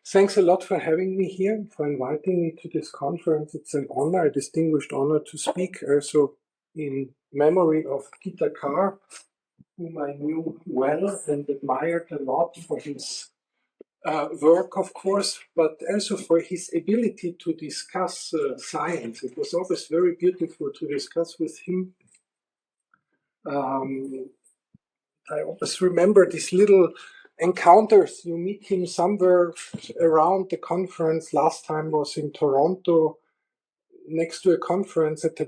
Thanks a lot for having me here, for inviting me to this conference. It's an honor, a distinguished honor to speak also in memory of Peter Carr, whom I knew well and admired a lot for his work, of course, but also for his ability to discuss science. It was always very beautiful to discuss with him. I always remember these little encounters. You meet him somewhere around the conference. Last time was in Toronto, next to a conference at the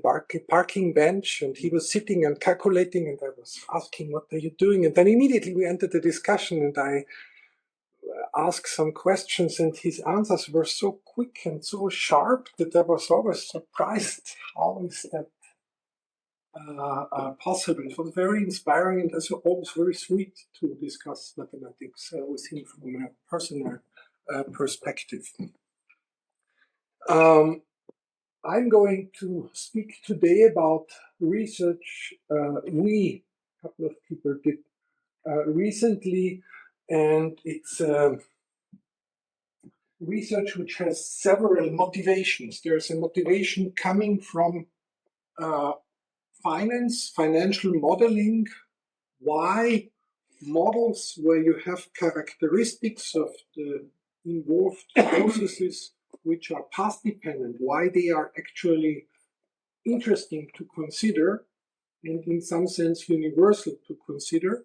parking bench, and he was sitting and calculating, and I was asking, what are you doing? And then immediately we entered the discussion, and I asked some questions, and his answers were so quick and so sharp that I was always surprised. How is that possible? It was very inspiring and also always very sweet to discuss mathematics with him from a personal perspective. I'm going to speak today about research a couple of people did recently, and it's research which has several motivations. There's a motivation coming from financial modeling. Why models where you have characteristics of the involved processes which are path dependent, why they are actually interesting to consider and in some sense universal to consider.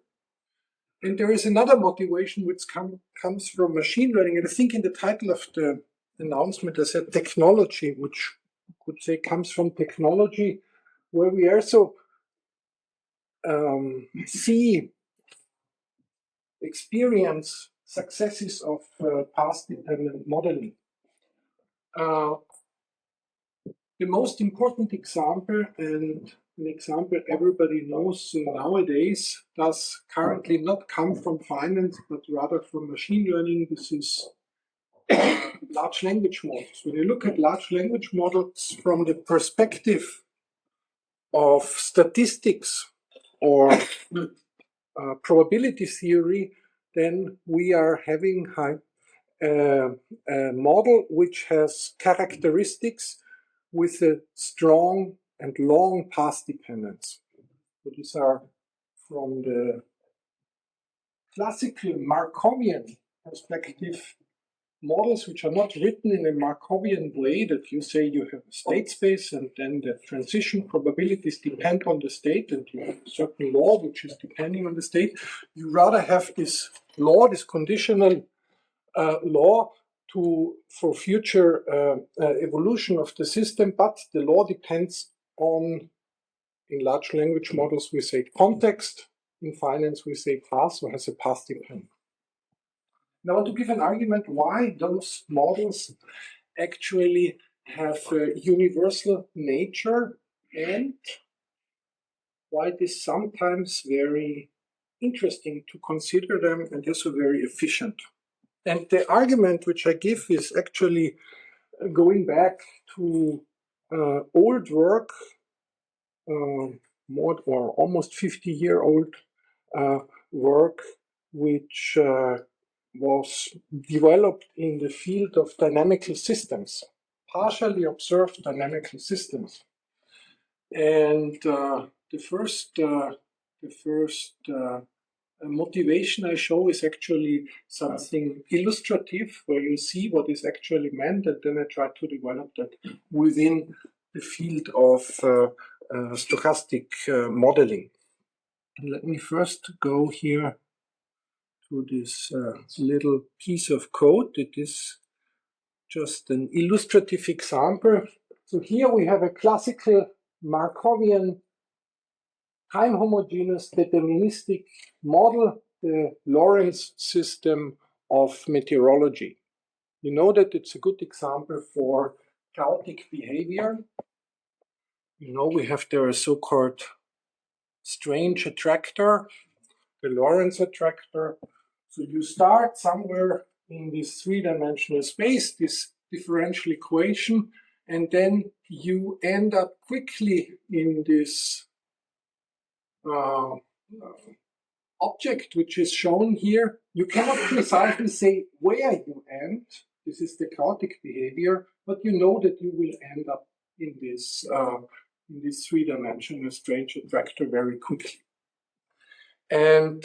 And there is another motivation which comes from machine learning, and I think in the title of the announcement I said technology, which you could say comes from technology, where we also experience successes of path-dependent modeling. The most important example, and an example everybody knows nowadays, does currently not come from finance, but rather from machine learning. This is large language models. When you look at large language models from the perspective of statistics or probability theory, then we are having a model which has characteristics with a strong and long path dependence. So these are from the classical Markovian perspective models which are not written in a Markovian way, that you say you have a state space and then the transition probabilities depend on the state and you have a certain law which is depending on the state. You rather have this law, this conditional law for future evolution of the system, but the law depends on, in large language models we say context, in finance we say path, or has a path dependence. Now I want to give an argument why those models actually have a universal nature and why it is sometimes very interesting to consider them and also very efficient. And the argument which I give is actually going back to old work, more or almost 50-year-old work, which was developed in the field of dynamical systems, partially observed dynamical systems. And the first motivation I show is actually something illustrative, where you see what is actually meant, and then I try to develop that within the field of stochastic modeling. And let me first go here to this little piece of code. It is just an illustrative example. So here we have a classical Markovian time homogeneous deterministic model, the Lorentz system of meteorology. You know that it's a good example for chaotic behavior. You know we have there a so-called strange attractor, the Lorentz attractor. So you start somewhere in this three-dimensional space, this differential equation, and then you end up quickly in this object which is shown here, you cannot precisely say where you end. This is the chaotic behavior, but you know that you will end up in this three-dimensional strange attractor very quickly. And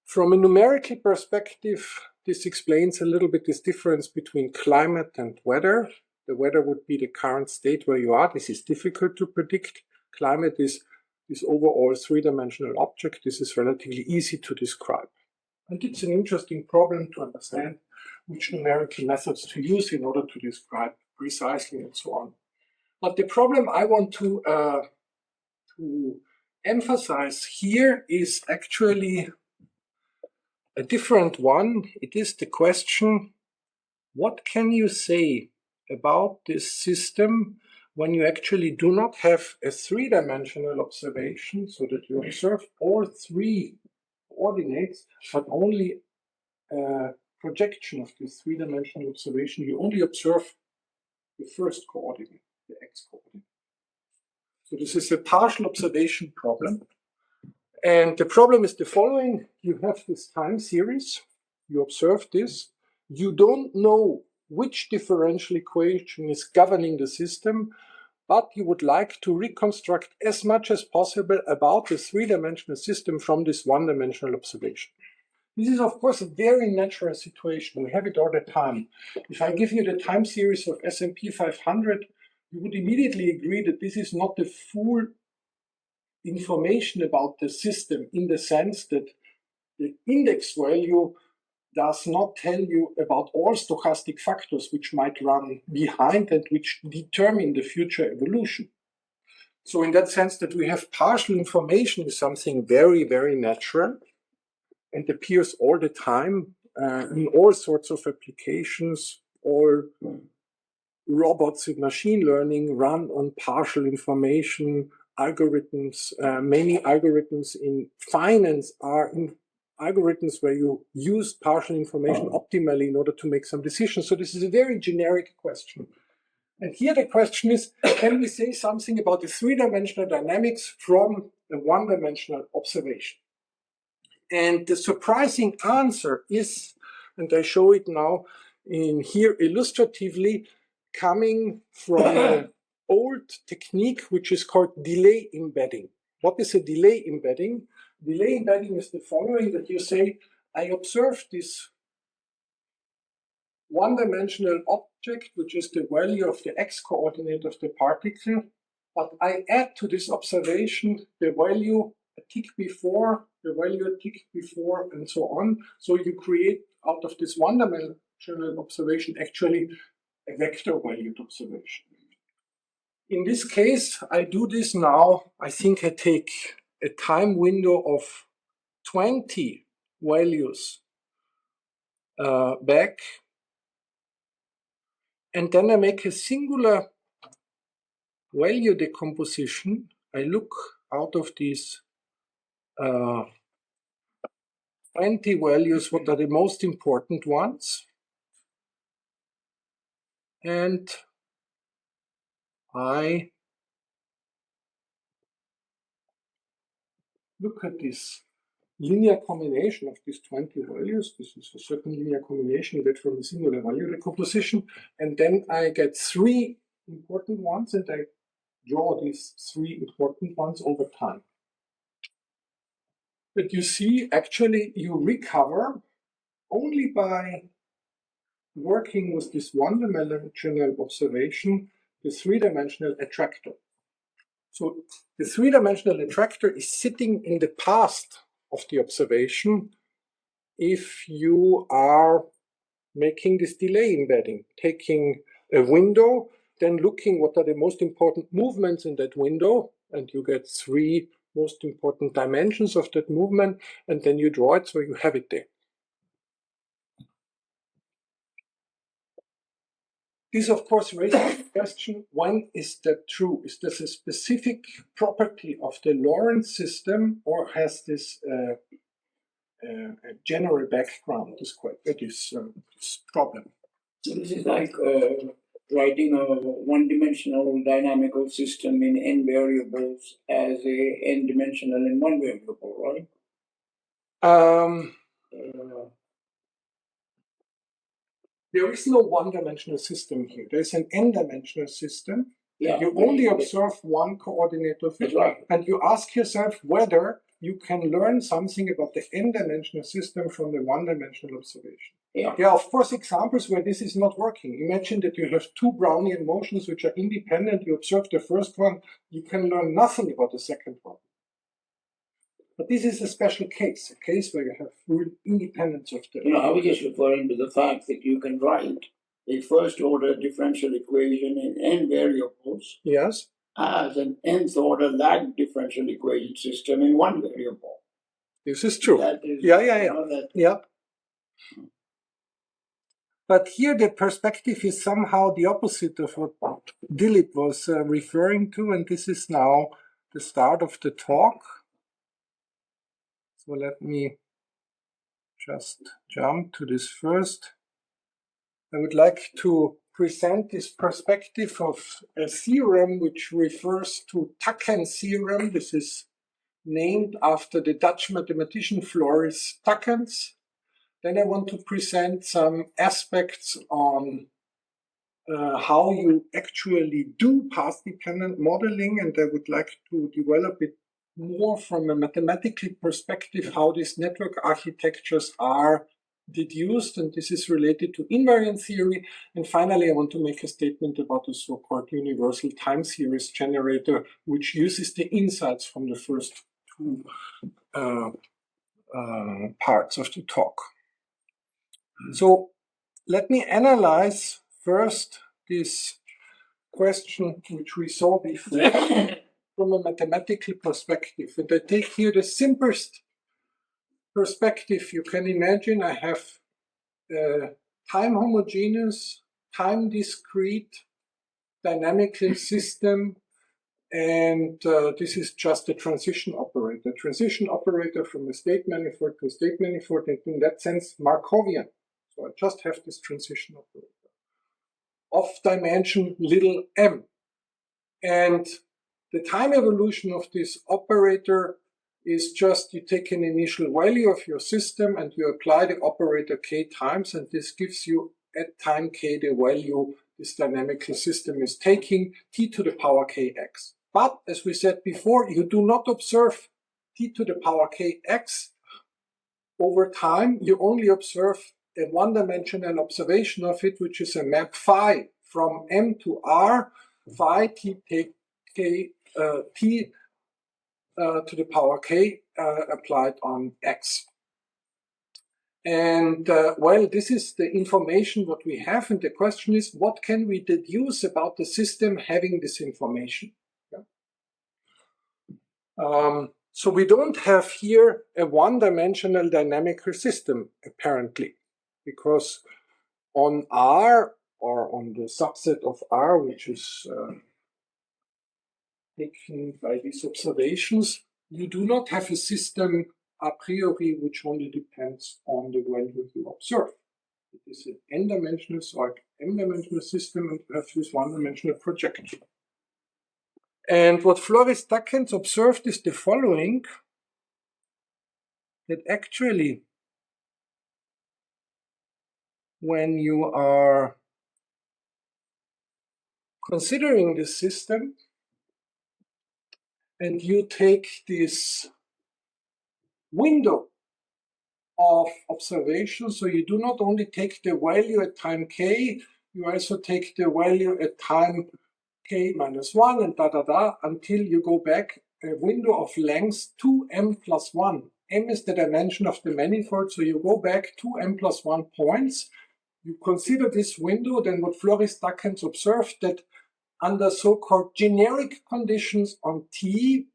from a numerical perspective, this explains a little bit this difference between climate and weather. The weather would be the current state where you are. This is difficult to predict. Climate is this overall three-dimensional object. This is relatively easy to describe. And it's an interesting problem to understand which numerical methods to use in order to describe precisely and so on. But the problem I want to emphasize here is actually a different one. It is the question, what can you say about this system when you actually do not have a three-dimensional observation, so that you observe all three coordinates, but only a projection of this three-dimensional observation? You only observe the first coordinate, the x-coordinate. So this is a partial observation problem. And the problem is the following. You have this time series. You observe this. You don't know which differential equation is governing the system, but you would like to reconstruct as much as possible about the three-dimensional system from this one-dimensional observation. This is, of course, a very natural situation. We have it all the time. If I give you the time series of S&P 500, you would immediately agree that this is not the full information about the system, in the sense that the index value does not tell you about all stochastic factors which might run behind and which determine the future evolution. So in that sense, that we have partial information is something very, very natural and appears all the time in all sorts of applications. All robots in machine learning run on partial information. Algorithms, many algorithms in finance are in algorithms where you use partial information optimally in order to make some decisions. So this is a very generic question. And here the question is, can we say something about the three-dimensional dynamics from a one-dimensional observation? And the surprising answer is, and I show it now in here illustratively, coming from an old technique which is called delay embedding. What is a delay embedding? Delay embedding is the following, that you say, I observe this one-dimensional object, which is the value of the x-coordinate of the particle, but I add to this observation the value a tick before, the value a tick before, and so on. So you create out of this one-dimensional observation actually a vector-valued observation. In this case, I do this now. I think I take a time window of 20 values back, and then I make a singular value decomposition. I look out of these 20 values what are the most important ones, and I look at this linear combination of these 20 values. This is a certain linear combination you get from a singular value decomposition, and then I get three important ones, and I draw these three important ones over time. But you see, actually, you recover only by working with this one-dimensional observation, the three-dimensional attractor. So the three-dimensional attractor is sitting in the past of the observation if you are making this delay embedding, taking a window, then looking what are the most important movements in that window, and you get three most important dimensions of that movement, and then you draw it so you have it there. This, of course, raises the question, when is that true? Is this a specific property of the Lorentz system, or has this a general background, this problem? So this is like writing a one-dimensional dynamical system in n variables as a n-dimensional in one variable, right? There is no one-dimensional system here. There's an n-dimensional system. Yeah, you only observe one coordinate of it. That's right. And you ask yourself whether you can learn something about the n-dimensional system from the one-dimensional observation. Yeah. There are, of course, examples where this is not working. Imagine that you have two Brownian motions which are independent. You observe the first one. You can learn nothing about the second one. But this is a special case, a case where you have full independence of the... I was just referring to the fact that you can write a first-order differential equation in n variables. Yes. As an nth-order lag differential equation system in one variable. This is true. That is, yeah. But here the perspective is somehow the opposite of what Dilip was referring to, and this is now the start of the talk. So let me just jump to this first. I would like to present this perspective of a theorem which refers to Tachens theorem. This is named after the Dutch mathematician Floris Tachens. Then I want to present some aspects on how you actually do path-dependent modeling, and I would like to develop it more from a mathematical perspective, how these network architectures are deduced, and this is related to invariant theory. And finally, I want to make a statement about the so-called universal time series generator, which uses the insights from the first two parts of the talk. So let me analyze first this question which we saw before from a mathematical perspective. And I take here the simplest perspective you can imagine. I have a time homogeneous, time discrete, dynamical system, and this is just a transition operator. Transition operator from a state manifold to a state manifold, and in that sense Markovian. So I just have this transition operator of dimension little m. And the time evolution of this operator is just you take an initial value of your system and you apply the operator k times, and this gives you at time k the value this dynamical system is taking, t to the power kx. But as we said before, you do not observe t to the power kx over time. You only observe a one-dimensional observation of it, which is a map phi from m to r, phi t k t to the power k applied on x. And well, this is the information what we have, and the question is, what can we deduce about the system having this information? Yeah. So we don't have here a one-dimensional dynamical system, apparently, because on R, or on the subset of R, which is taken by these observations, you do not have a system a priori which only depends on the value you observe. It is an n-dimensional or m-dimensional system, and you have this one-dimensional projection. And what Floris Tachens observed is the following, that actually when you are considering this system and you take this window of observation, so you do not only take the value at time k, you also take the value at time k minus 1 and until you go back a window of length 2m plus 1. M is the dimension of the manifold, so you go back 2m plus 1 points. You consider this window, then what Floris Tachens observed, that under so-called generic conditions on T,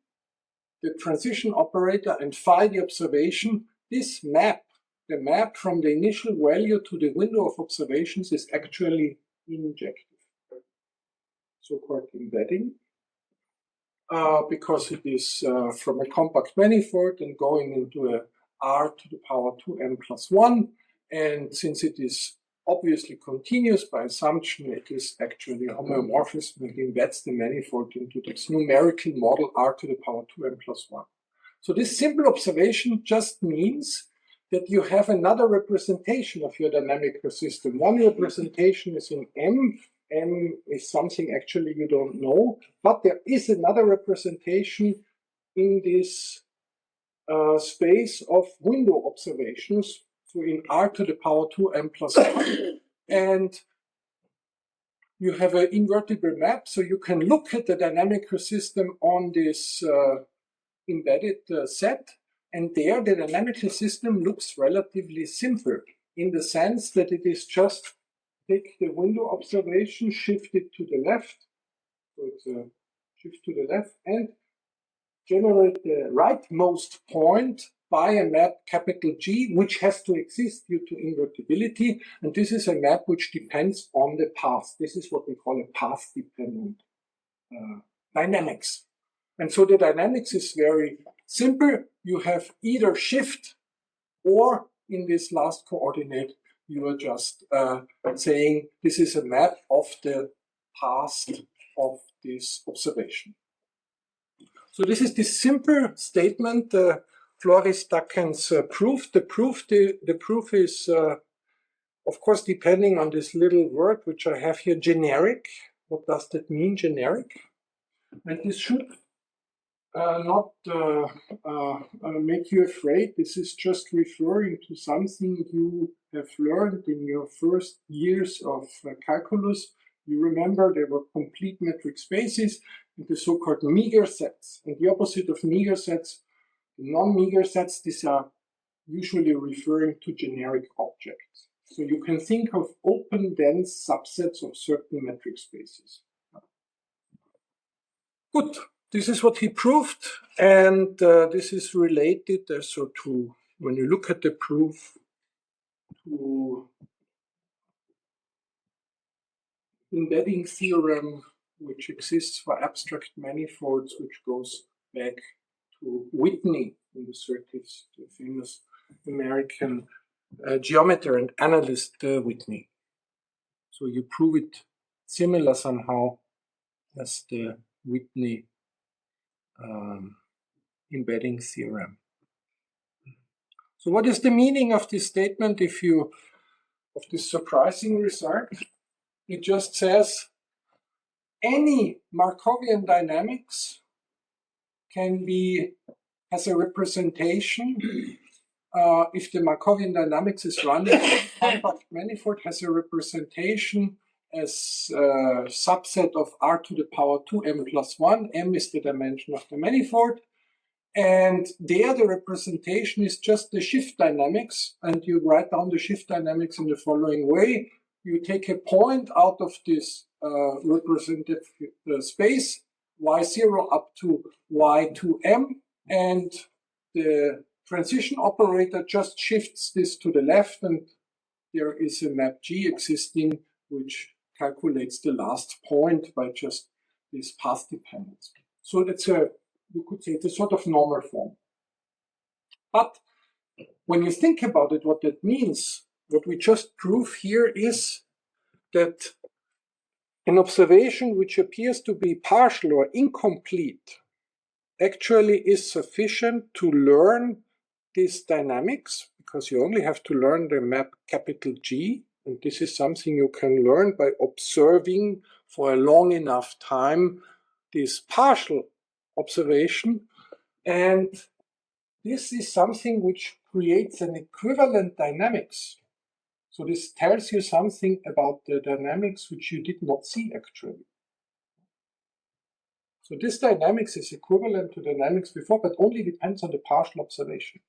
the transition operator, and phi, the observation, this map, the map from the initial value to the window of observations, is actually injective, so-called embedding, because it is from a compact manifold and going into a r to the power 2m plus 1, and since it is obviously continuous by assumption, it is actually a homomorphism and embeds the manifold into this numerical model r to the power 2m plus 1. So this simple observation just means that you have another representation of your dynamic system. One representation is in M. M is something actually you don't know, but there is another representation in this space of window observations, so in R to the power 2m plus 1. And you have an invertible map, so you can look at the dynamic system on this embedded set. And there, the dynamical system looks relatively simple in the sense that it is just take the window observation, shift it to the left, so it's a shift to the left, and generate the rightmost point by a map capital G, which has to exist due to invertibility. And this is a map which depends on the path. This is what we call a path-dependent dynamics. And so the dynamics is very simple. You have either shift, or in this last coordinate, you are just saying this is a map of the past of this observation. So this is the simple statement, Floris-Ducken's proof. The proof is, of course, depending on this little word which I have here, generic. What does that mean, generic? And this should not make you afraid. This is just referring to something you have learned in your first years of calculus. You remember there were complete metric spaces and the so-called meager sets. And the opposite of meager sets, non-meager sets, these are usually referring to generic objects. So you can think of open, dense subsets of certain metric spaces. Good. This is what he proved, and this is related also to, when you look at the proof, to embedding theorem, which exists for abstract manifolds, which goes back to Whitney in the 30s, the famous American geometer and analyst Whitney. So you prove it similar somehow as the Whitney embedding theorem. So what is the meaning of this statement of this surprising result? It just says any Markovian dynamics has a representation if the Markovian dynamics is running, compact manifold has a representation as a subset of R to the power 2m plus 1. M is the dimension of the manifold. And there the representation is just the shift dynamics. And you write down the shift dynamics in the following way. You take a point out of this representative space, y0 up to y2m, and the transition operator just shifts this to the left, and there is a map G existing which calculates the last point by just this path dependence. So that's you could say it's a sort of normal form. But when you think about it, what that means, what we just prove here is that an observation which appears to be partial or incomplete actually is sufficient to learn these dynamics, because you only have to learn the map capital G, and this is something you can learn by observing for a long enough time this partial observation. And this is something which creates an equivalent dynamics. So this tells you something about the dynamics which you did not see actually. So this dynamics is equivalent to dynamics before, but only depends on the partial observation.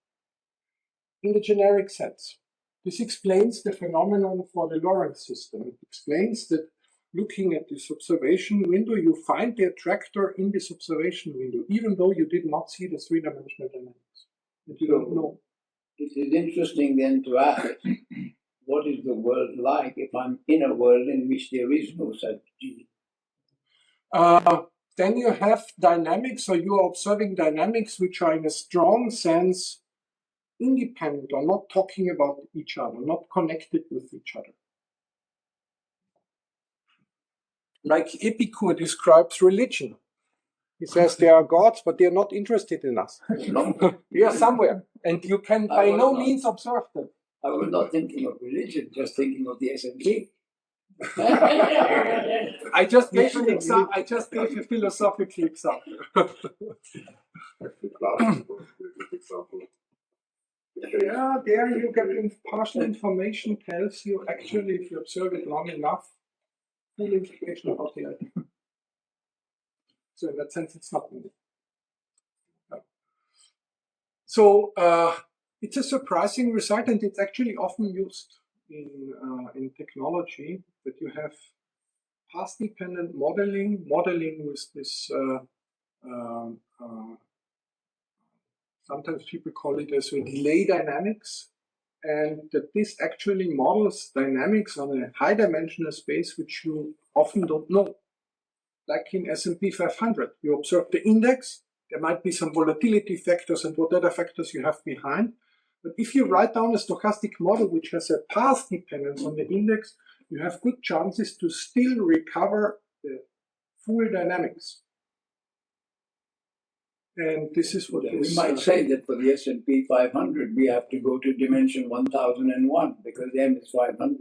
In the generic sense, this explains the phenomenon for the Lorentz system. It explains that looking at this observation window, you find the attractor in this observation window, even though you did not see the three-dimensional dynamics. That you don't know. It is interesting then to ask, what is the world like if I'm in a world in which there is no such G? Then you have dynamics, or you are observing dynamics which are in a strong sense independent, or not talking about each other, not connected with each other. Like Epicure describes religion. He says there are gods, but they are not interested in us. We are somewhere, and you can by no means observe them. I was not thinking of religion, just thinking of the S&P. I just gave an example. I just gave a philosophical example. Yeah, there you get partial information. Tells you actually, if you observe it long enough, full information about the idea. So in that sense, it's not new. So it's a surprising result, and it's actually often used in technology, that you have path-dependent modeling with this. Sometimes people call it as a delay dynamics, and that this actually models dynamics on a high-dimensional space, which you often don't know. Like in S&P 500, you observe the index. There might be some volatility factors and what other factors you have behind. But if you write down a stochastic model which has a path dependence on the index, you have good chances to still recover the full dynamics. And this is what we might say that for the S&P 500, we have to go to dimension 1001 because M is 500.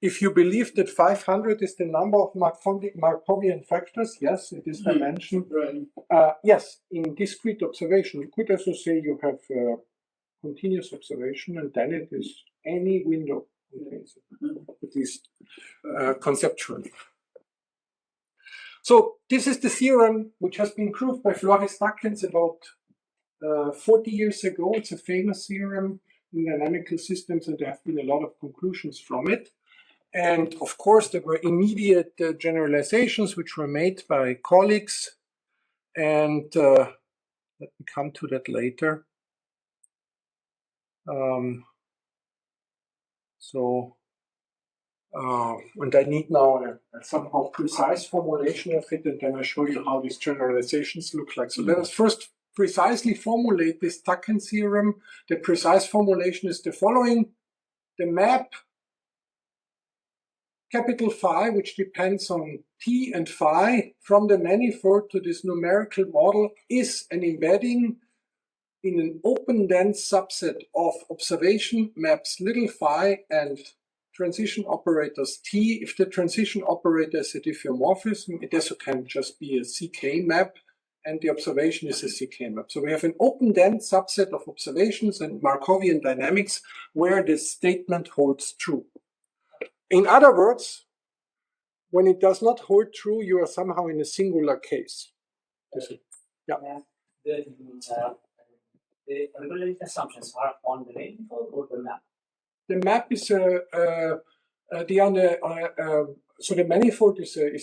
If you believe that 500 is the number of Markovian factors, yes, it is dimension. Right. Yes, in discrete observation, you could also say you have continuous observation, and then it is any window, at least conceptually. So this is the theorem which has been proved by Floris Duckens about 40 years ago. It's a famous theorem in dynamical systems, and there have been a lot of conclusions from it. And of course, there were immediate generalizations which were made by colleagues. And let me come to that later. And I need now a somehow precise formulation of it, and then I'll show you how these generalizations look like. So let us first precisely formulate this Duckens theorem. The precise formulation is the following. The map capital phi, which depends on t and phi, from the manifold to this numerical model, is an embedding in an open dense subset of observation maps little phi and transition operators t. If the transition operator is a diffeomorphism, it also can just be a CK map, and the observation is a CK map. So we have an open dense subset of observations and Markovian dynamics where this statement holds true. In other words, when it does not hold true, you are somehow in a singular case. Yeah. The probability assumptions are on the manifold or the map? The map is so the manifold is a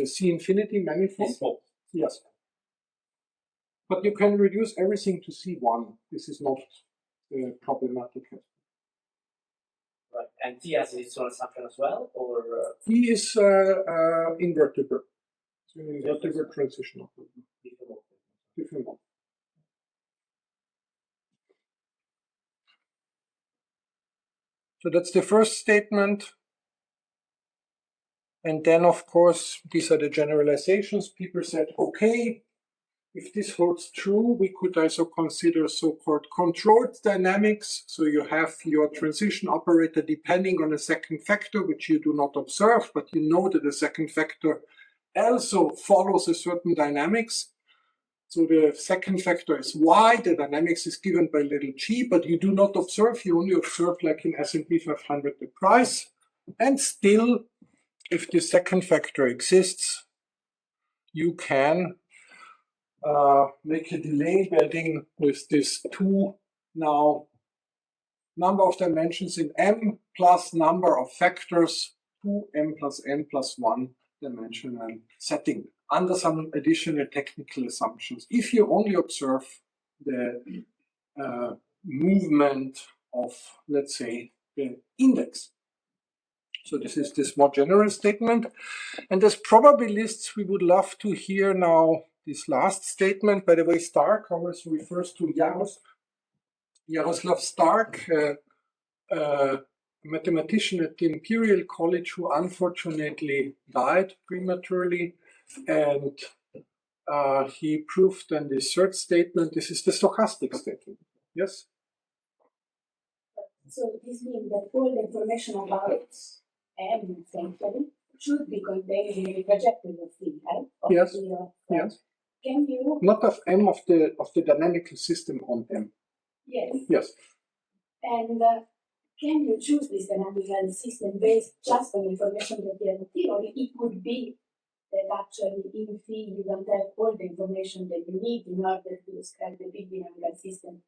C infinity manifold. Yes. But you can reduce everything to C1. This is not problematic. Right. And T has its own assumption as well, or T is invertible. It's an invertible transition operator. Diffeomorphism. So that's the first statement. And then, of course, these are the generalizations. People said, okay, if this holds true, we could also consider so-called controlled dynamics. So you have your transition operator depending on a second factor, which you do not observe, but you know that the second factor also follows a certain dynamics. So the second factor is y, the dynamics is given by little g, but you do not observe, you only observe, like in S&P 500, the price. And still, if the second factor exists, you can make a delay embedding with this 2 now number of dimensions in M plus number of factors, 2m plus n plus 1 dimensional setting, under some additional technical assumptions. If you only observe the movement of, let's say, the index. So this is this more general statement. And as probabilists, we would love to hear now this last statement. By the way, Stark always refers to Jaroslav Stark, mathematician at the Imperial College who unfortunately died prematurely, and he proved then the third statement. This is the stochastic statement. Yes? So this means that all the information about M essentially should be contained in the trajectory field, right? Yes. Yes. Can you? Not of M, of the dynamical system on M. Yes. Yes. And can you choose this dynamical system based just on information that you have in theory? It could be that actually in phi you don't have all the information that you need in order to describe the big dynamical system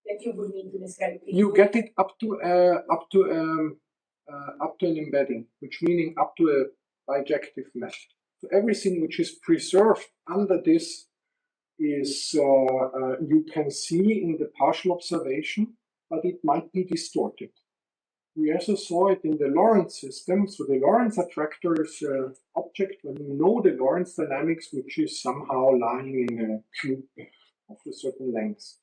that you would need to describe. You get it up to an embedding, which meaning up to a bijective mesh. So everything which is preserved under this is you can see in the partial observation, but it might be distorted. We also saw it in the Lorentz system. So the Lorentz attractor is an object when you know the Lorentz dynamics, which is somehow lying in a cube of a certain length.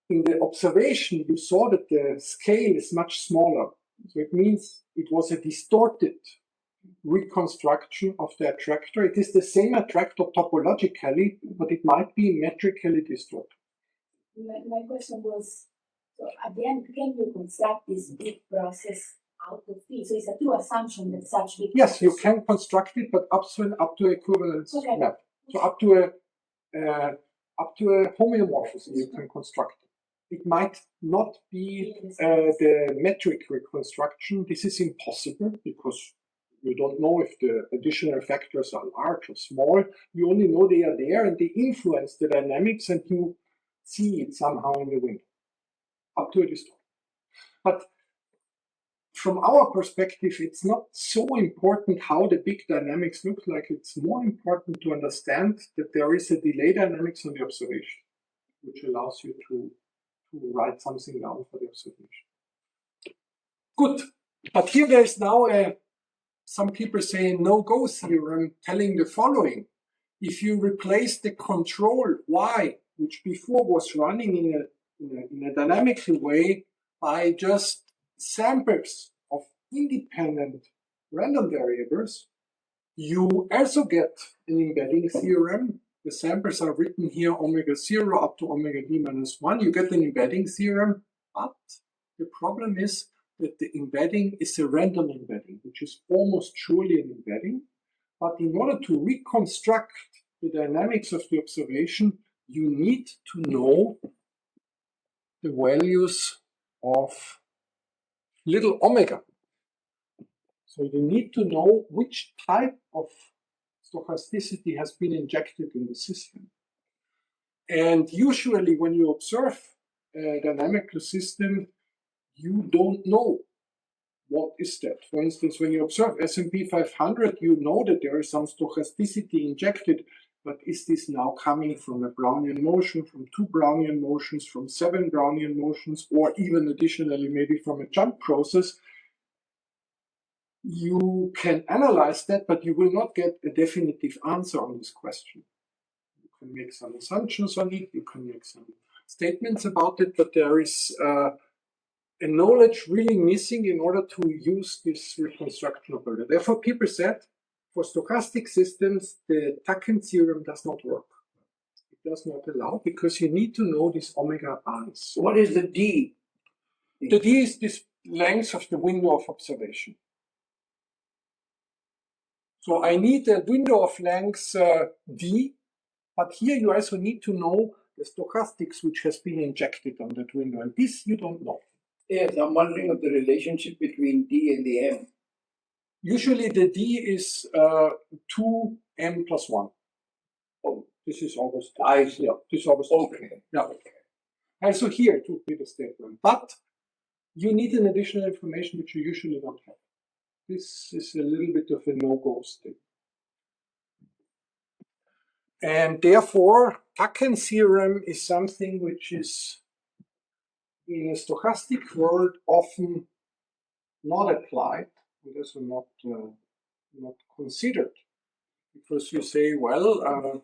In the observation, you saw that the scale is much smaller. So it means it was a distorted reconstruction of the attractor. It is the same attractor topologically, but it might be metrically distorted. My question was, so at the end, can you construct this big process out of phi? So it's a true assumption that such big. Yes, you can construct it, but up to equivalence map. So up to a homeomorphism, you can construct it. It might not be the metric reconstruction. This is impossible because you don't know if the additional factors are large or small. You only know they are there and they influence the dynamics, and you see it somehow in the window. Up to a distance. But from our perspective, it's not so important how the big dynamics look like. It's more important to understand that there is a delay dynamics on the observation, which allows you to write something down for the observation. Good. But here there is now some people say no-go theorem telling the following. If you replace the control Y, which before was running in a dynamical way, by just samples of independent random variables, you also get an embedding theorem. The samples are written here omega 0 up to omega d minus 1. You get an embedding theorem, but the problem is that the embedding is a random embedding, which is almost surely an embedding. But in order to reconstruct the dynamics of the observation, you need to know the values of little omega. So you need to know which type of stochasticity has been injected in the system. And usually when you observe a dynamical system, you don't know what is that. For instance, when you observe S&P 500, you know that there is some stochasticity injected, but is this now coming from a Brownian motion, from 2 Brownian motions, from 7 Brownian motions, or even additionally maybe from a jump process? You can analyze that, but you will not get a definitive answer on this question. You can make some assumptions on it, you can make some statements about it, but there is a knowledge really missing in order to use this reconstruction operator. Therefore, people said for stochastic systems, the Teichmann theorem does not work. It does not allow because you need to know this omega i's. What is the D? The D is this length of the window of observation. So I need a window of length D, but here you also need to know the stochastics which has been injected on that window, and this you don't know. Yes, I'm wondering of the relationship between D and the M. Usually the D is 2m plus 1. Oh, this is always Yeah, this is always okay. Yeah. Also here it would be the statement, but you need an additional information which you usually don't have. This is a little bit of a no-go state. And therefore, Teichmann theorem is something which is in a stochastic world often not applied, and also not considered, because you say, well,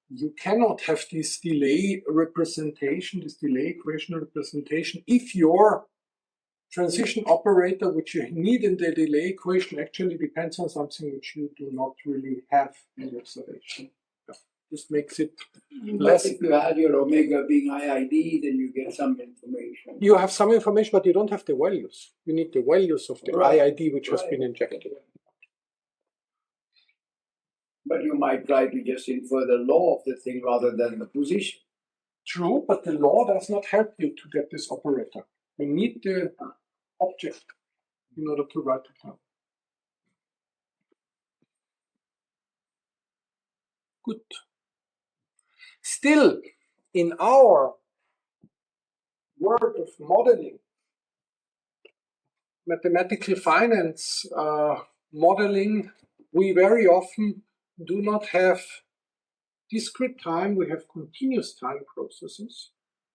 you cannot have this delay representation, this delay equation representation, if your transition operator which you need in the delay equation actually depends on something which you do not really have in the observation. Yeah. This makes it less. But if you have your omega being IID, then you get some information. You have some information, but you don't have the values. You need the values of the IID which has been injected. But you might try to just infer the law of the thing rather than the position. True, but the law does not help you to get this operator. You need the object in order to write it down. Good. Still, in our world of modeling, mathematical finance modeling, we very often do not have discrete time, we have continuous time processes,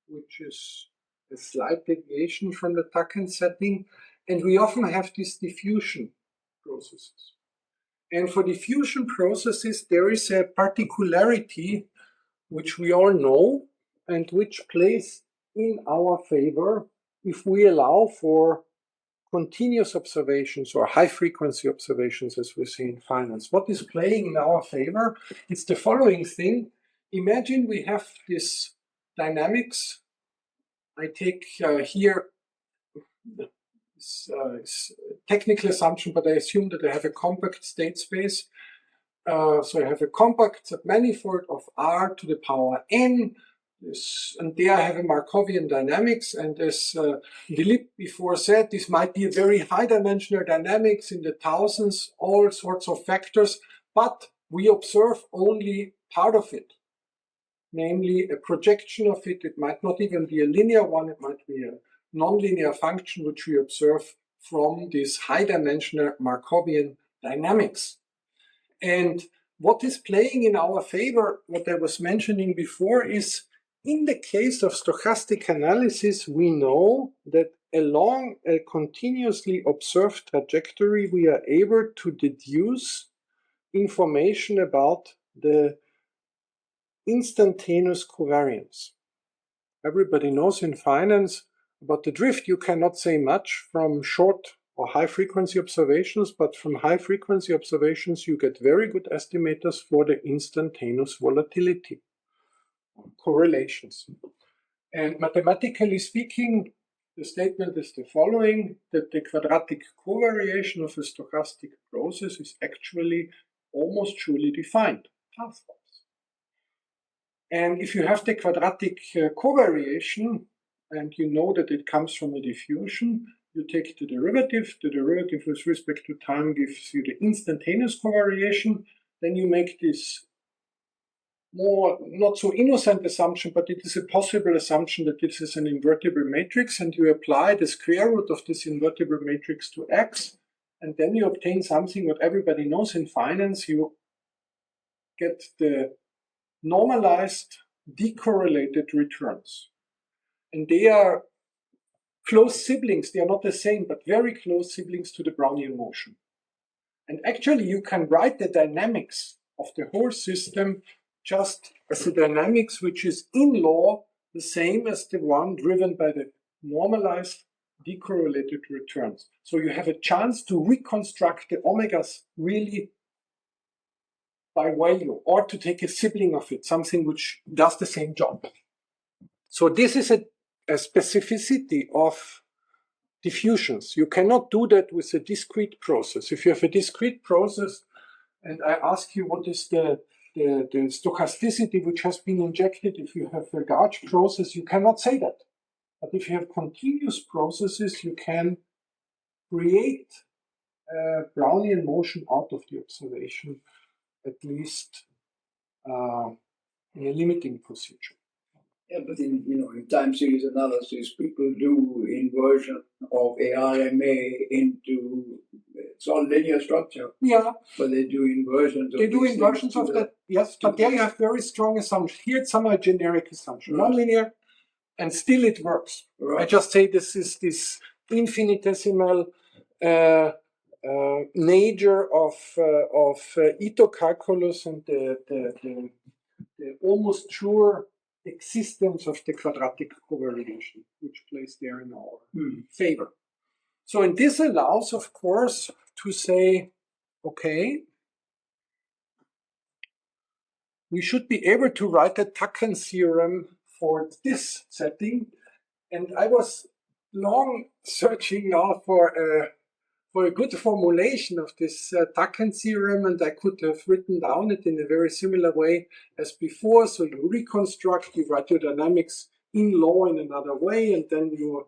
which is a slight deviation from the Taken setting, and we often have these diffusion processes. And for diffusion processes, there is a particularity which we all know and which plays in our favor if we allow for continuous observations or high frequency observations, as we see in finance. What is playing in our favor? It's the following thing. Imagine we have this dynamics. I take here this technical assumption, but I assume that I have a compact state space. So I have a compact submanifold of R to the power n. And there I have a Markovian dynamics, and as Philippe before said, this might be a very high dimensional dynamics in the thousands, all sorts of factors, but we observe only part of it, namely a projection of it. It might not even be a linear one, it might be a nonlinear function which we observe from this high dimensional Markovian dynamics. And what is playing in our favor, what I was mentioning before, is in the case of stochastic analysis, we know that along a continuously observed trajectory, we are able to deduce information about the instantaneous covariance. Everybody knows in finance about the drift. You cannot say much from short or high frequency observations, but from high frequency observations, you get very good estimators for the instantaneous volatility correlations. And mathematically speaking, the statement is the following, that the quadratic covariation of a stochastic process is actually almost surely defined pathwise. And if you have the quadratic covariation, and you know that it comes from a diffusion, you take the derivative with respect to time gives you the instantaneous covariation, then you make this more not so innocent assumption, but it is a possible assumption that this is an invertible matrix, and you apply the square root of this invertible matrix to X, and then you obtain something what everybody knows in finance. You get the normalized decorrelated returns. And they are close siblings. They are not the same, but very close siblings to the Brownian motion. And actually, you can write the dynamics of the whole system just as a dynamics which is in law the same as the one driven by the normalized decorrelated returns. So you have a chance to reconstruct the omegas really by value, or to take a sibling of it, something which does the same job. So this is a specificity of diffusions. You cannot do that with a discrete process. If you have a discrete process, and I ask you what is the stochasticity which has been injected, if you have a gauge process, you cannot say that. But if you have continuous processes, you can create a Brownian motion out of the observation, at least in a limiting procedure. Yeah, but in time series analysis, people do inversion of ARMA into solid linear structure. Yeah. But they do inversions of They do inversions of that, yes, but there you have very strong assumptions. Here it's somehow a generic assumption, nonlinear, and still it works. Right. I just say this is this infinitesimal nature of Ito calculus and the almost sure existence of the quadratic covariation, which plays there in our favor. So, and this allows, of course, to say, okay, we should be able to write a Teichmann theorem for this setting. And I was long searching now for a good formulation of this Teichmann theorem, and I could have written down it in a very similar way as before. So you reconstruct, you write your dynamics in law in another way, and then you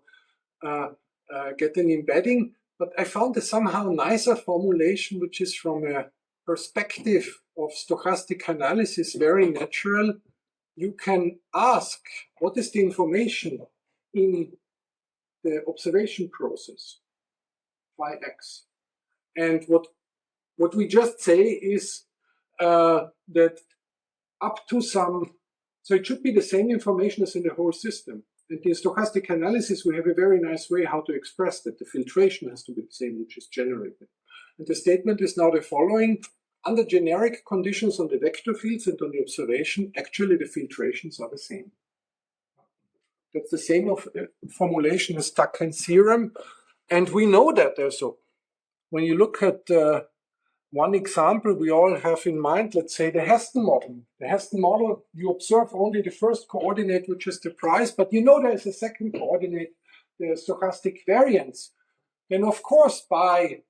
get an embedding. But I found a somehow nicer formulation, which is from a perspective of stochastic analysis, very natural. You can ask, what is the information in the observation process, phi x? And what we just say is that up to some, so it should be the same information as in the whole system. And in stochastic analysis, we have a very nice way how to express that. The filtration has to be the same, which is generated. And the statement is now the following. Under generic conditions on the vector fields and on the observation, actually the filtrations are the same. That's the same of formulation as Teichmann theorem. And we know that also. When you look at one example we all have in mind, let's say the Heston model. The Heston model, you observe only the first coordinate, which is the price, but you know there's a second coordinate, the stochastic variance. Then of course, by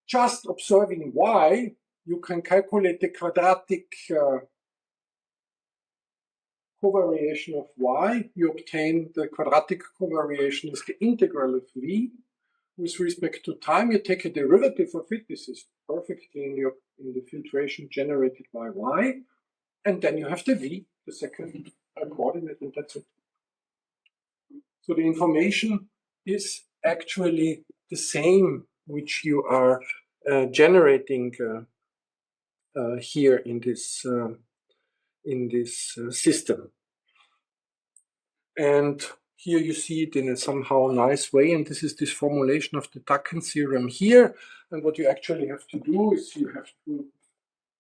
just observing y, you can calculate the quadratic covariation of y. You obtain the quadratic covariation is the integral of v. With respect to time, you take a derivative of it. This is perfectly in the filtration generated by y. And then you have the v, the second coordinate, and that's it. So the information is actually the same which you are generating here in this system. And here you see it in a somehow nice way, and this is this formulation of the Teichmann theorem here. And what you actually have to do is you have to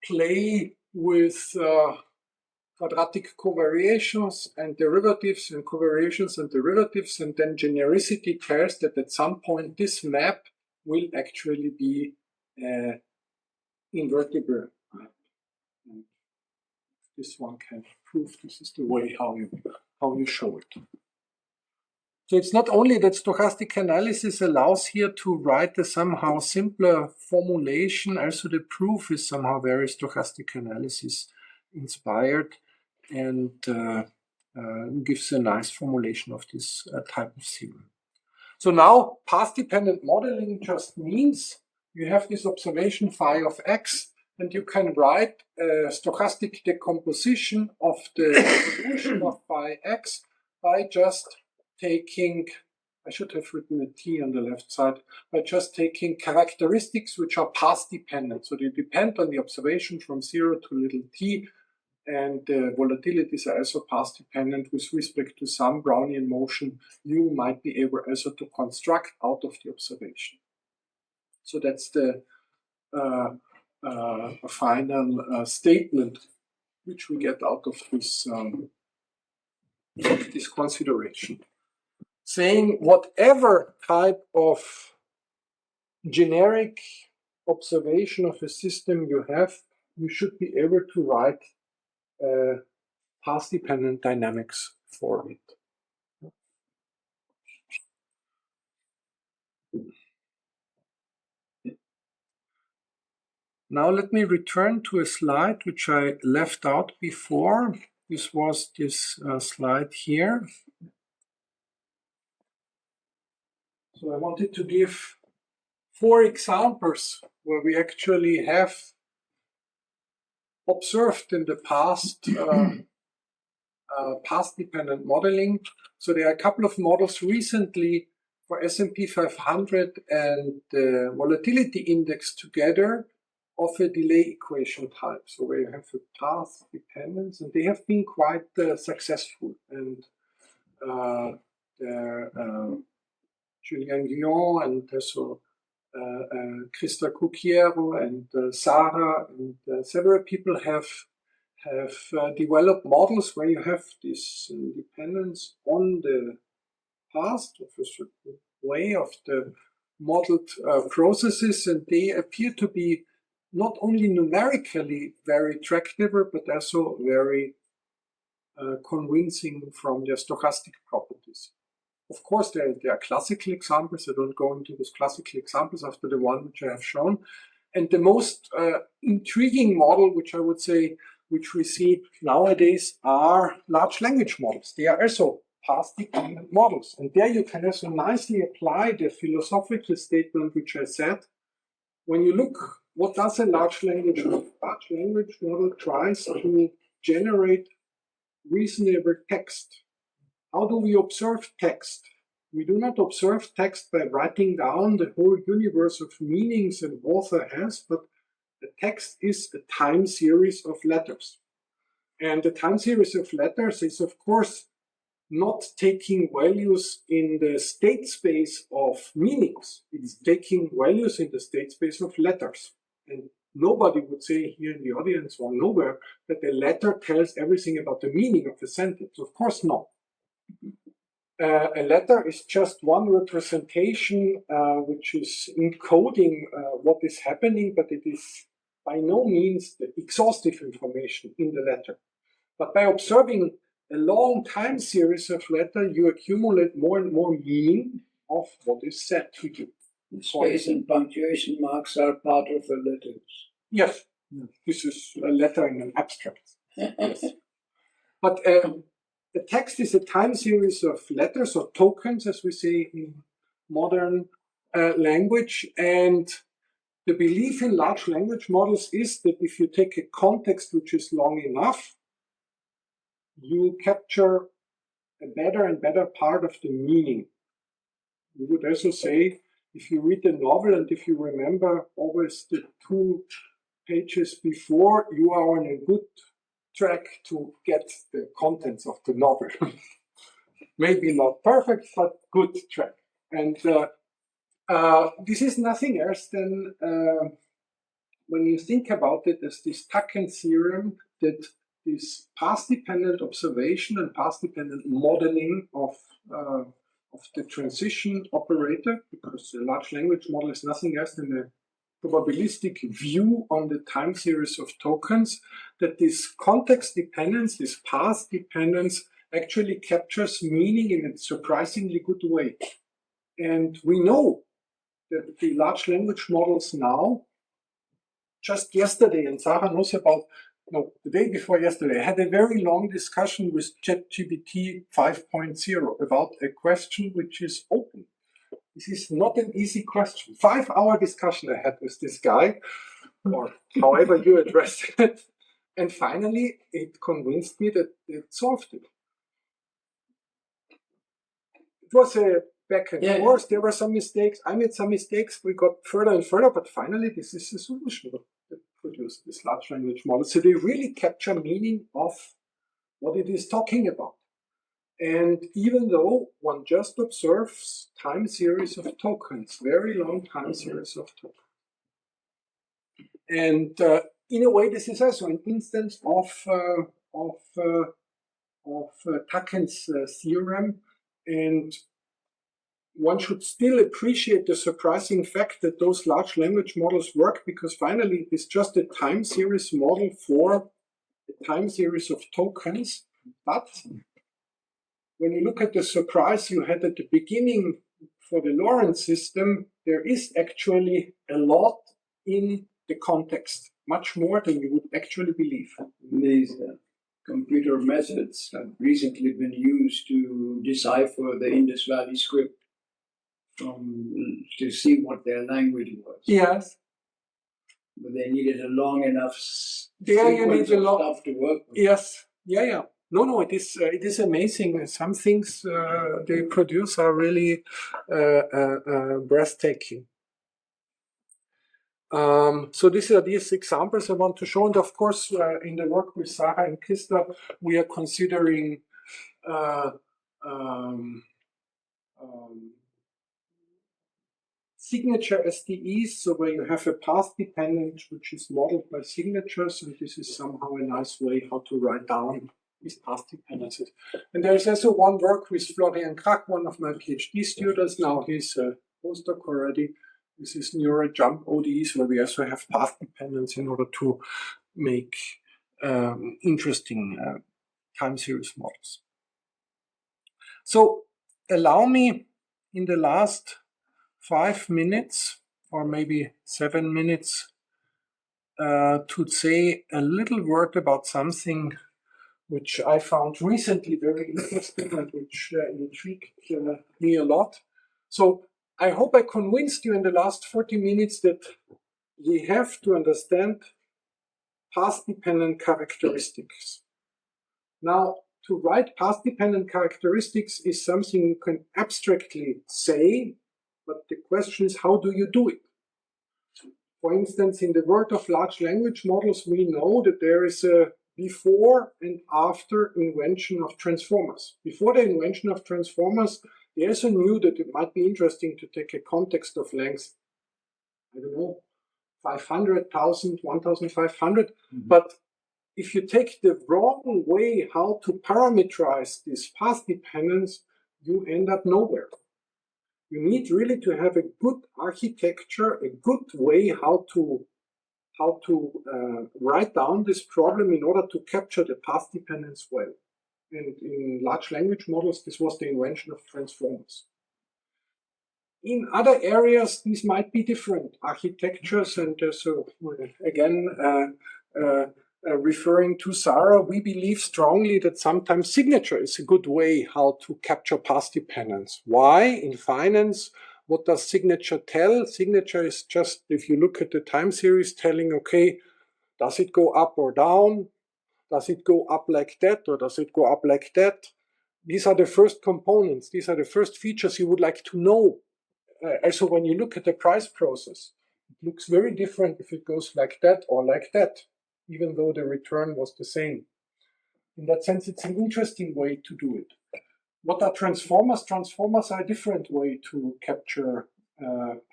play with quadratic covariations and derivatives and covariations and derivatives, and then genericity tells that at some point this map will actually be invertible. And this one can prove this is the way how you show it. So it's not only that stochastic analysis allows here to write a somehow simpler formulation, also the proof is somehow very stochastic analysis inspired and gives a nice formulation of this type of theorem. So now path-dependent modeling just means you have this observation phi of x, and you can write a stochastic decomposition of the distribution of phi x by just taking, I should have written a t on the left side, by just taking characteristics which are path dependent. So they depend on the observation from 0 to little t, and the volatilities are also path dependent with respect to some Brownian motion you might be able also to construct out of the observation. So that's the final statement which we get out of this consideration. Saying whatever type of generic observation of a system you have, you should be able to write path-dependent dynamics for it. Now let me return to a slide which I left out before. This was this slide here. So I wanted to give 4 examples where we actually have observed in the past path-dependent modeling. So there are a couple of models recently for S&P 500 and the volatility index together of a delay equation type. So where you have a path dependence, and they have been quite successful. And Julien Guillon and also Christa Cucchiero and Sarah and several people have developed models where you have this dependence on the past of a certain way of the modeled processes, and they appear to be not only numerically very tractable, but also very convincing from their stochastic properties. Of course, there are classical examples. I don't go into those classical examples after the one which I have shown. And the most intriguing model, which I would say, which we see nowadays, are large language models. They are also path-dependent models. And there you can also nicely apply the philosophical statement which I said. When you look, what does a large language model? Large language model tries to generate reasonable text. How do we observe text? We do not observe text by writing down the whole universe of meanings an author has, but the text is a time series of letters. And the time series of letters is, of course, not taking values in the state space of meanings. It's taking values in the state space of letters. And nobody would say here in the audience or nowhere that a letter tells everything about the meaning of a sentence. Of course not. A letter is just one representation which is encoding what is happening, but it is by no means the exhaustive information in the letter. But by observing a long time series of letters, you accumulate more and more meaning of what is said to you. Space and punctuation marks are part of the letters. Yes, this is a letter in an abstract. Yes. But the text is a time series of letters or tokens, as we say in modern language. And the belief in large language models is that if you take a context which is long enough, you capture a better and better part of the meaning. We would also say, if you read the novel and if you remember always the 2 pages before, you are on a good track to get the contents of the novel. Maybe not perfect, but good track. And this is nothing else than, when you think about it, as this Teichmann theorem, that this path-dependent observation and path-dependent modeling of the transition operator, because the large language model is nothing else than a probabilistic view on the time series of tokens, that this context dependence, this path dependence, actually captures meaning in a surprisingly good way. And we know that the large language models now, just yesterday, and Sarah knows about, no, the day before yesterday, I had a very long discussion with ChatGPT 5.0 about a question which is open. This is not an easy question. 5-hour discussion I had with this guy, or however you address it. And finally, it convinced me that it solved it. It was a back and forth. There were some mistakes. I made some mistakes. We got further and further, but finally, this is the solution that produced this large language model. So they really capture meaning of what it is talking about. And even though one just observes time series of tokens, very long time series of tokens. And in a way, this is also an instance of Teichmann's theorem. And one should still appreciate the surprising fact that those large language models work, because finally it is just a time series model for a time series of tokens. But when you look at the surprise you had at the beginning for the Lorentz system, there is actually a lot in the context, much more than you would actually believe. These computer methods have recently been used to decipher the Indus Valley script to see what their language was. Yes. But they needed a long enough sequence of stuff to work with. Yes. Yeah. No, it is amazing. Some things they produce are really breathtaking. So these are these examples I want to show. And of course, in the work with Sarah and Kistler, we are considering signature SDEs, so where you have a path dependent which is modeled by signatures, and this is somehow a nice way how to write down these path dependencies. And there is also one work with Florian Krak, one of my PhD students. Now he's postdoc already. This is neural jump ODEs, where we also have path dependence in order to make interesting time series models. So allow me in the last 5 minutes, or maybe 7 minutes, to say a little word about something which I found recently very interesting and which intrigued me a lot. So I hope I convinced you in the last 40 minutes that we have to understand path-dependent characteristics. Now, to write path-dependent characteristics is something you can abstractly say, but the question is, how do you do it? For instance, in the world of large language models, we know that there is a before and after invention of transformers. Before the invention of transformers, they also knew that it might be interesting to take a context of length, I don't know, 500, 1,000, 1,500. But if you take the wrong way how to parameterize this path dependence, you end up nowhere. You need really to have a good architecture, a good way how to write down this problem in order to capture the path dependence well. And in large language models, this was the invention of transformers. In other areas, these might be different architectures. And so again, referring to Sarah, we believe strongly that sometimes signature is a good way how to capture path dependence. Why? In finance, what does signature tell? Signature is just, if you look at the time series, telling, okay, does it go up or down? Does it go up like that, or does it go up like that? These are the first components. These are the first features you would like to know. Also, when you look at the price process, it looks very different if it goes like that or like that, even though the return was the same. In that sense, it's an interesting way to do it. What are transformers? Transformers are a different way to capture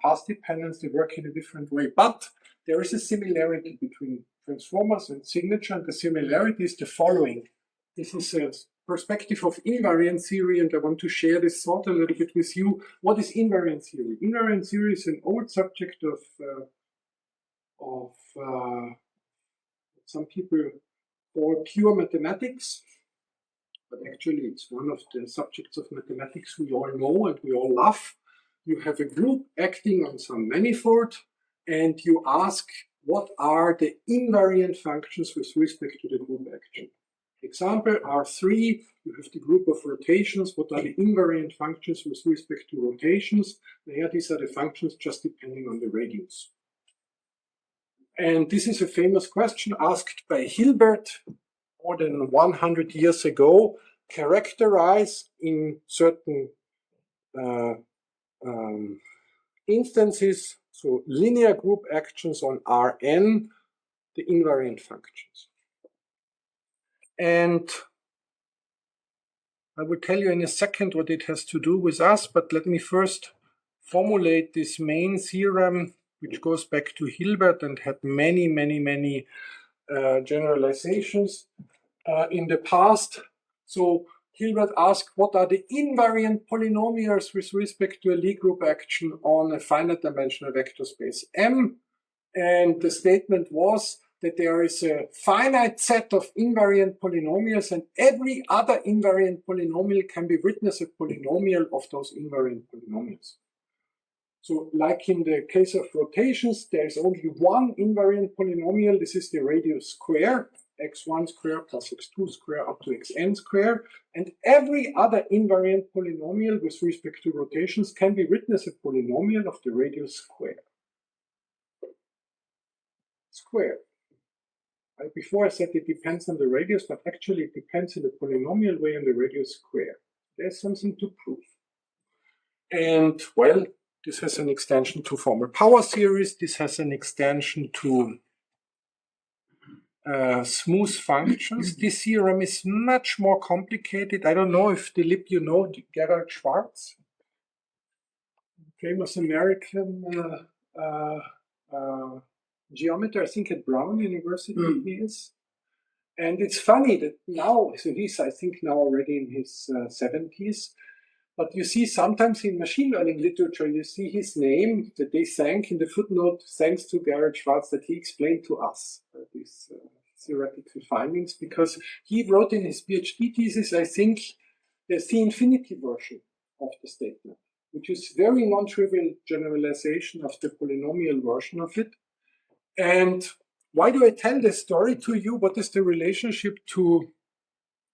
path dependence. They work in a different way. But there is a similarity between transformers and signature, and the similarity is the following. This is a perspective of invariant theory, and I want to share this thought a little bit with you. What is invariant theory? Invariant theory is an old subject of some people call pure mathematics, but actually it's one of the subjects of mathematics we all know and we all love. You have a group acting on some manifold, and you ask what are the invariant functions with respect to the group action. Example R3, you have the group of rotations. What are the invariant functions with respect to rotations? There, these are the functions just depending on the radius. And this is a famous question asked by Hilbert more than 100 years ago. Characterize in certain instances, so linear group actions on Rn, the invariant functions. And I will tell you in a second what it has to do with us, but let me first formulate this main theorem, which goes back to Hilbert and had many generalizations in the past. So Hilbert asked, what are the invariant polynomials with respect to a Lie group action on a finite dimensional vector space M? And the statement was that there is a finite set of invariant polynomials, and every other invariant polynomial can be written as a polynomial of those invariant polynomials. So like in the case of rotations, there is only one invariant polynomial. This is the radius square, x1 square plus x2 square up to xn square. And every other invariant polynomial with respect to rotations can be written as a polynomial of the radius square. Before I said it depends on the radius, but actually it depends in a polynomial way on the radius square. There's something to prove. And well, this has an extension to formal power series. This has an extension to smooth functions. This theorem is much more complicated. I don't know if Dilip, you know Gerhard Schwarz, famous American geometer, I think at Brown University he is. And it's funny that now, so he's I think now already in his 70s, But you see sometimes in machine learning literature, you see his name that they thank in the footnote, thanks to Gerhard Schwarz, that he explained to us these theoretical findings, because he wrote in his PhD thesis, I think, the infinity version of the statement, which is very non-trivial generalization of the polynomial version of it. And why do I tell this story to you? What is the relationship to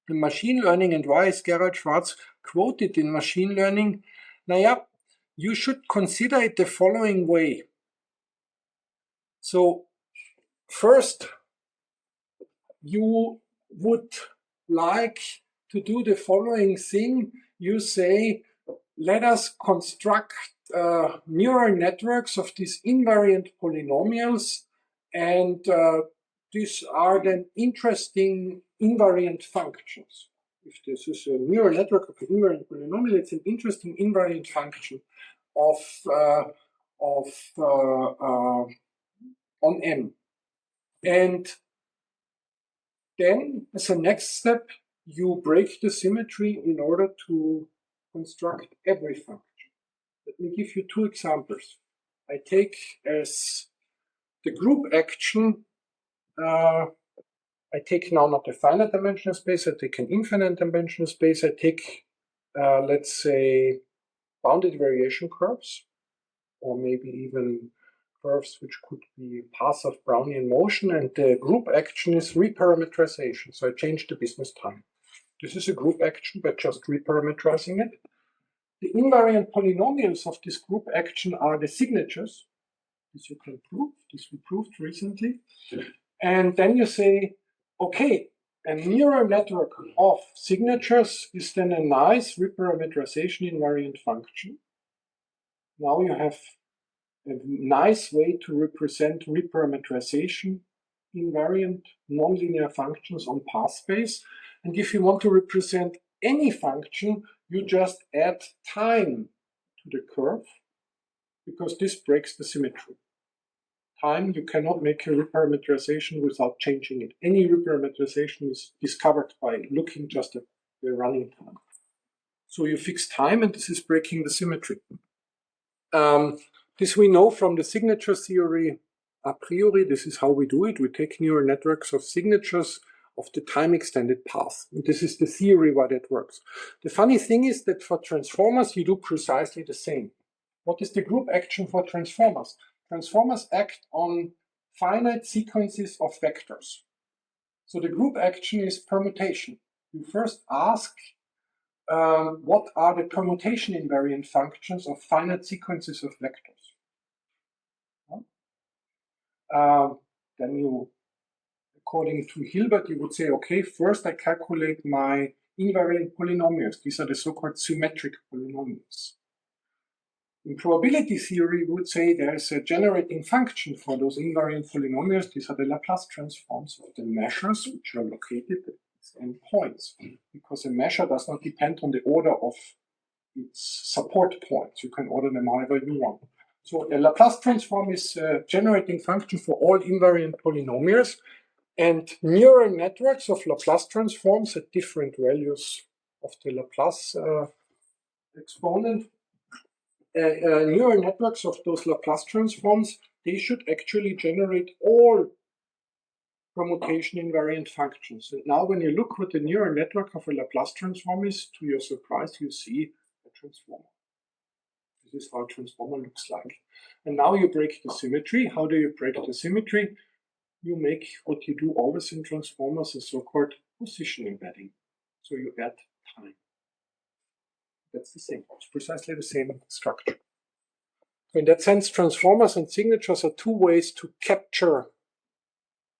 machine learning and why is Gerhard Schwarz quoted in machine learning? Naja, you should consider it the following way. So first, you would like to do the following thing. You say, let us construct neural networks of these invariant polynomials, and these are then interesting invariant functions. If this is a neural network of an invariant polynomial, it's an interesting invariant function on M. And then, as a next step, you break the symmetry in order to construct every function. Let me give you two examples. I take as the group action, I take now not a finite dimensional space, I take an infinite dimensional space. I take, let's say, bounded variation curves, or maybe even curves which could be paths of Brownian motion, and the group action is reparametrization. So I change the business time. This is a group action by just reparametrizing it. The invariant polynomials of this group action are the signatures. This you can prove. This we proved recently. And then you say, okay, a neural network of signatures is then a nice reparametrization invariant function. Now you have a nice way to represent reparametrization invariant nonlinear functions on path space. And if you want to represent any function, you just add time to the curve, because this breaks the symmetry. Time, you cannot make a reparametrization without changing it. Any reparametrization is discovered by looking just at the running time. So you fix time, and this is breaking the symmetry. This we know from the signature theory a priori. This is how we do it. We take neural networks of signatures of the time-extended path. And this is the theory why that works. The funny thing is that for transformers, you do precisely the same. What is the group action for transformers? Transformers act on finite sequences of vectors. So the group action is permutation. You first ask, what are the permutation invariant functions of finite sequences of vectors? Then you, according to Hilbert, you would say, okay, first I calculate my invariant polynomials. These are the so-called symmetric polynomials. In probability theory, we would say there is a generating function for those invariant polynomials. These are the Laplace transforms of the measures, which are located at its endpoints, because a measure does not depend on the order of its support points. You can order them however you want. So a Laplace transform is a generating function for all invariant polynomials, and neural networks of Laplace transforms at different values of the Laplace exponent. Neural networks of those Laplace transforms, they should actually generate all permutation invariant functions. And now when you look what the neural network of a Laplace transform is, to your surprise, you see a transformer. This is how a transformer looks like. And now you break the symmetry. How do you break the symmetry? You make what you do always in transformers, a so-called position embedding. So you add time. That's the same. It's precisely the same structure. So in that sense, transformers and signatures are two ways to capture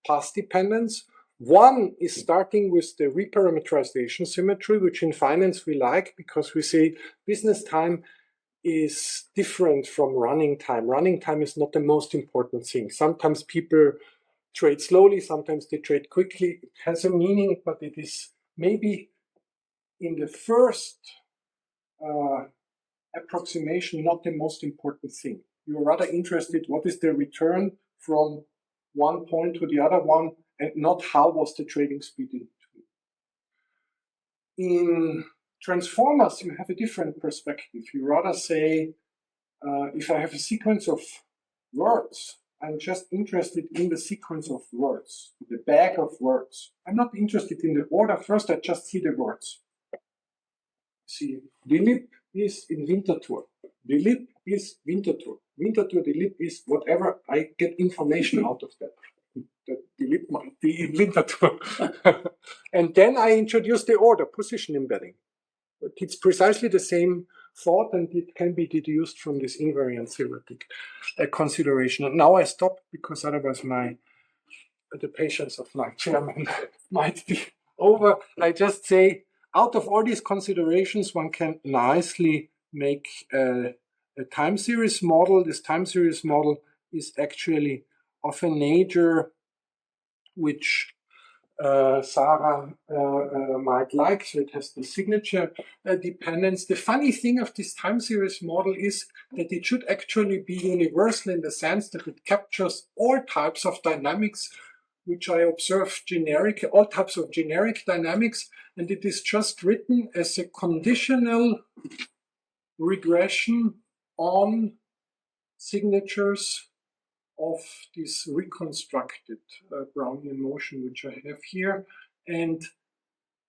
path dependence. One is starting with the reparameterization symmetry, which in finance we like because we say business time is different from running time. Running time is not the most important thing. Sometimes people trade slowly, sometimes they trade quickly. It has a meaning, but it is maybe in the first approximation not the most important thing. You're rather interested what is the return from one point to the other one, and not how was the trading speed in between. In transformers, you have a different perspective. You rather say, if I have a sequence of words, I'm just interested in the sequence of words, the bag of words. I'm not interested in the order. First, I just see the words. See, die Lip is in Winterthur. Die Lip is Winterthur. Winterthur, die Lip is whatever I get information out of that. Die Lip might be in Winterthur. And then I introduce the order, position embedding. But it's precisely the same thought, and it can be deduced from this invariant theoretic consideration. And now I stop, because otherwise the patience of my chairman might be over. I just say, out of all these considerations, one can nicely make a time series model. This time series model is actually of a nature which Sarah might like, so it has the signature dependence. The funny thing of this time series model is that it should actually be universal in the sense that it captures all types of dynamics which I observe generic, all types of generic dynamics, and it is just written as a conditional regression on signatures of this reconstructed Brownian motion, which I have here. And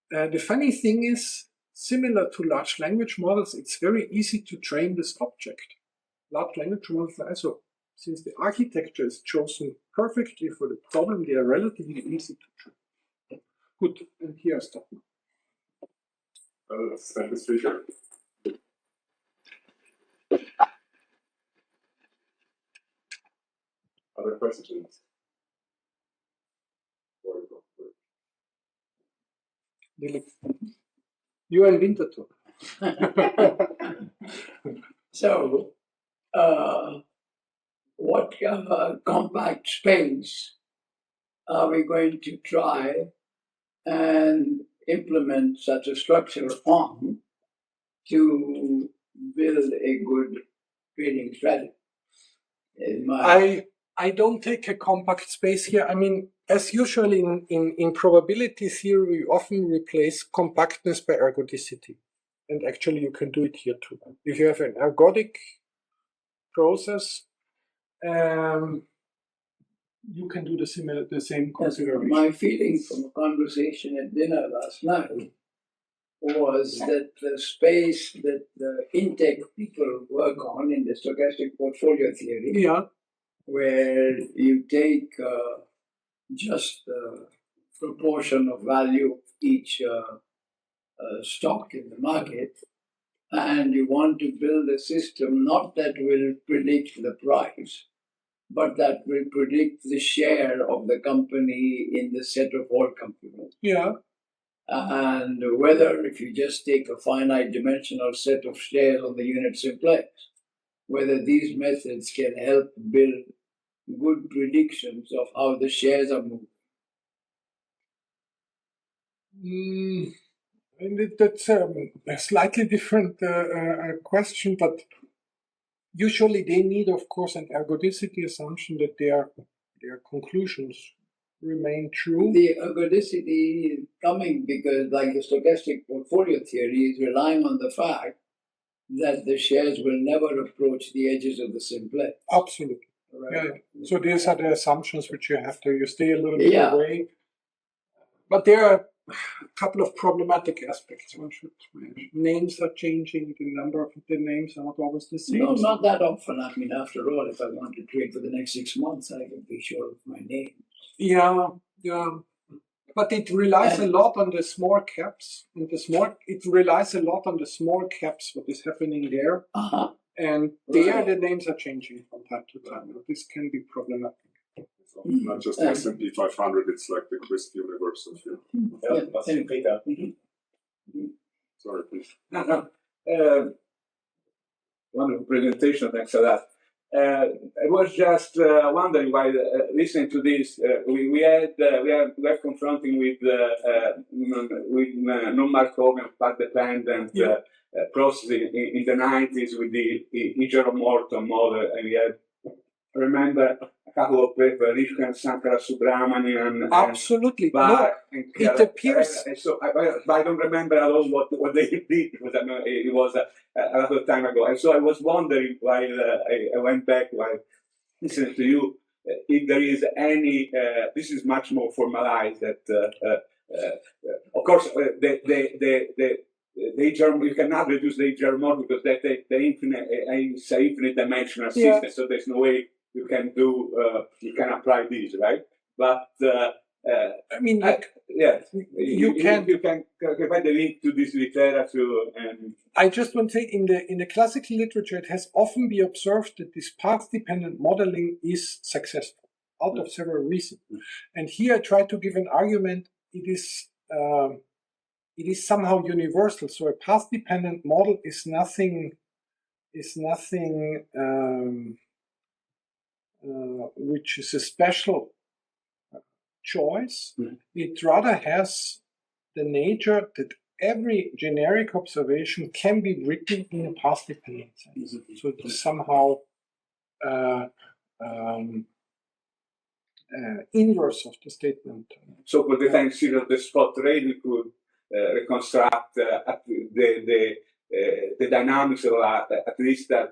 the funny thing is, similar to large language models, it's very easy to train this object. Large language models also, since the architecture is chosen perfectly for the problem, they are relatively easy to train. Good, and here I stop. Thank you, speaker. Other questions? You are in Winterthur. So, what compact space are we going to try and implement such a structure on to build a good trading strategy? I don't take a compact space here. I mean, as usual in probability theory, we often replace compactness by ergodicity. And actually, you can do it here too. If you have an ergodic process, you can do the same consideration. My feeling from a conversation at dinner last night was that the space that the intake people work on in the stochastic portfolio theory, Yeah. where you take just the proportion of value of each stock in the market, and you want to build a system not that will predict the price, but that will predict the share of the company in the set of all companies. Yeah. And whether, if you just take a finite dimensional set of shares on the unit simplex, whether these methods can help build good predictions of how the shares are moving. And that's a slightly different question, but usually they need, of course, an ergodicity assumption that their conclusions remain true. The ergodicity is coming because, like the stochastic portfolio theory, is relying on the fact that the shares will never approach the edges of the simplex. Absolutely. Right? Yeah. So these are the assumptions which you stay a little bit away. But there are a couple of problematic aspects. One should mention. Names are changing. The number of the names are not always the same. No, not that often. I mean, after all, if I want to trade for the next 6 months, I can be sure of my name. Yeah. But it relies a lot on the small caps. It relies a lot on the small caps, what is happening there. Uh-huh. And there the names are changing from time to time. This can be problematic. So not just the S&P 500, it's like the crisp universe of you. Sorry, please. Wonderful presentation, thanks for that. I was just wondering why, listening to this, we are confronting with non-Markovian path-dependent processing in the 90s with the Ijero-Morton model, and we had remember a couple of papers, Rishka and Sankara Subramanian. Absolutely. But it appears. So I don't remember at all what they did, because I know it was a lot of time ago. And so I was wondering while I went back while listening to you, if there is any, this is much more formalized, that of course the HRM, you cannot reduce the HRM model because they take the infinite dimensional system, so there's no way you can do, you can apply these, right? But I mean, yes, you can provide the link to this literature. And I just want to say, in the classical literature, it has often been observed that this path-dependent modeling is successful out of several reasons. And here I try to give an argument. It is somehow universal. So a path-dependent model is nothing which is a special choice. It rather has the nature that every generic observation can be written in a path-dependent sense. So it is somehow inverse of the statement. So for the time series of the spot rate, we could reconstruct the dynamics of at least a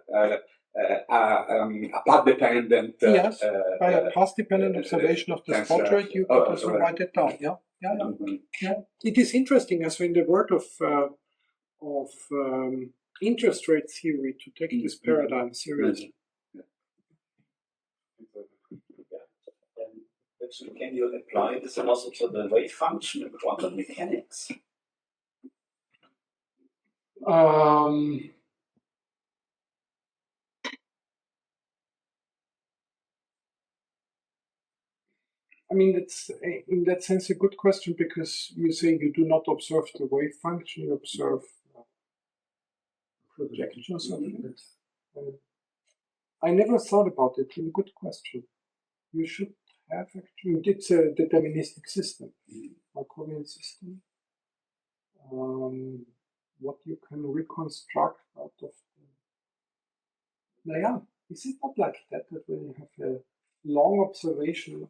path-dependent. Yes, by a path-dependent observation of the spot rate, you could also write it down. Yeah. It is interesting, as in the world of interest rate theory, to take this paradigm seriously. Actually, can you apply this also to the wave function in quantum mechanics? I mean, it's in that sense a good question, because you say you do not observe the wave function, you observe projection or something. I never thought about it. It's a good question. You should have actually, it's a deterministic system, Markovian system. What you can reconstruct out of is it not like that when you have a long observation,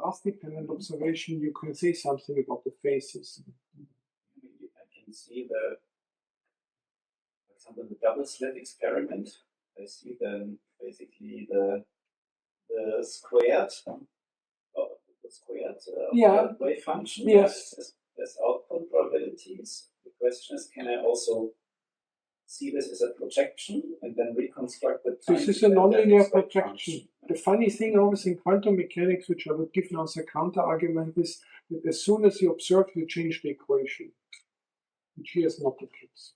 path-dependent observation, you can say something about the phases? I can see for example, the double slit experiment. I see then basically the squared wave function. Yes. As output probabilities. The question is, can I also see this as a projection and then reconstruct the time? This is a nonlinear projection. The funny thing always in quantum mechanics, which I would give now as a counter-argument, is that as soon as you observe, you change the equation, which here is not the case.